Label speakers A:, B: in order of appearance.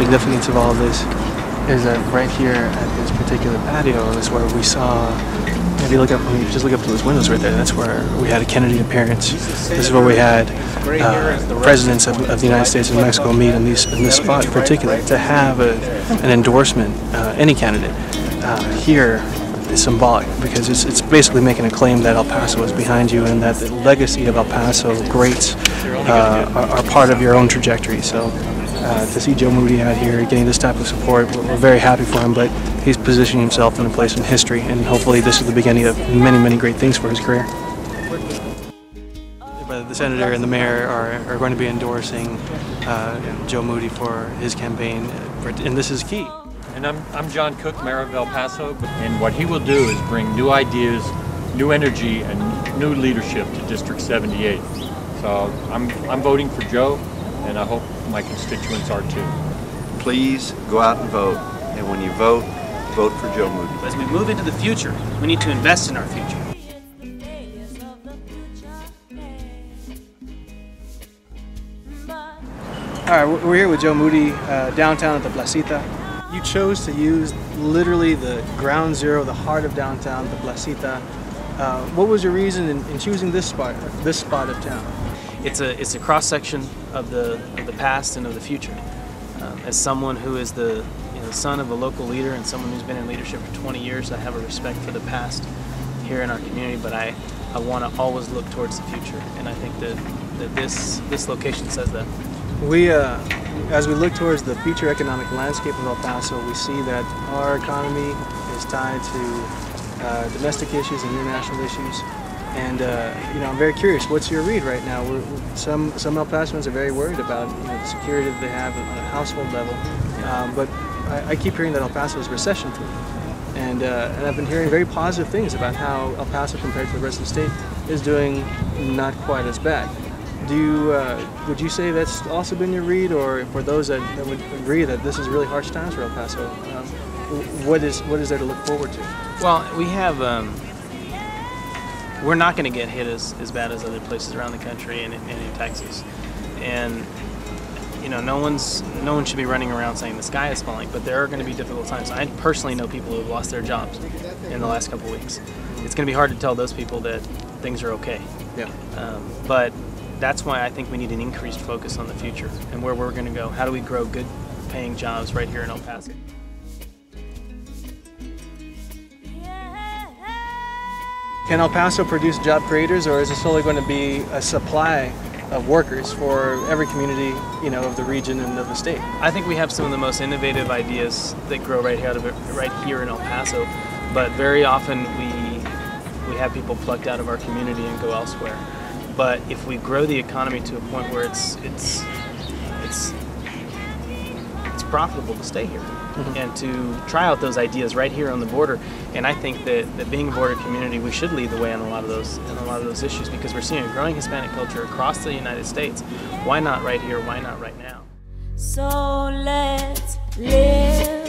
A: significance of all of this is that right here at this particular patio is where we saw, if you look up, when you just look up to those windows right there, that's where we had a Kennedy appearance. This is where we had presidents of the United States and Mexico meet in this spot in particular. To have an endorsement, any candidate, here is symbolic, because it's basically making a claim that El Paso is behind you and that the legacy of El Paso greats are part of your own trajectory. So to see Joe Moody out here getting this type of support, we're very happy for him, but he's positioning himself in a place in history, and hopefully this is the beginning of many, many great things for his career. But the senator and the mayor are going to be endorsing Joe Moody for his campaign, and this is key.
B: And I'm John Cook, Mayor of El Paso, and what he will do is bring new ideas, new energy, and new leadership to District 78. So I'm voting for Joe, and I hope my constituents are too.
C: Please go out and vote, and when you vote, vote for Joe Moody.
D: As we move into the future, we need to invest in our future.
A: All right, we're here with Joe Moody downtown at the Placita. You chose to use literally the ground zero, the heart of downtown, the Placita. What was your reason in choosing this spot of town?
D: It's a cross section of the past and of the future. As someone who is the son of a local leader and someone who's been in leadership for 20 years, I have a respect for the past here in our community, but I want to always look towards the future, and I think that this location says that.
A: As we look towards the future economic landscape of El Paso, we see that our economy is tied to domestic issues and international issues. And I'm very curious, what's your read right now? Some El Pasoans are very worried about the security that they have on a household level, but I keep hearing that El Paso is recession-proof. And I've been hearing very positive things about how El Paso, compared to the rest of the state, is doing not quite as bad. Would you say that's also been your read, or for those that would agree that this is really harsh times for El Paso, what is there to look forward to?
D: Well, we have, we're not going to get hit as bad as other places around the country and in Texas, and no one should be running around saying the sky is falling, but there are going to be difficult times. I personally know people who have lost their jobs in the last couple of weeks. It's going to be hard to tell those people that things are okay.
A: Yeah.
D: But that's why I think we need an increased focus on the future and where we're going to go. How do we grow good paying jobs right here in El Paso?
A: Can El Paso produce job creators, or is it solely going to be a supply of workers for every community, of the region and of the state?
D: I think we have some of the most innovative ideas that grow right here in El Paso, but very often we have people plucked out of our community and go elsewhere. But if we grow the economy to a point where it's profitable to stay here and to try out those ideas right here on the border, and I think that being a border community, we should lead the way on a lot of those issues, because we're seeing a growing Hispanic culture across the United States. Why not right here? Why not right now?
E: So let's live.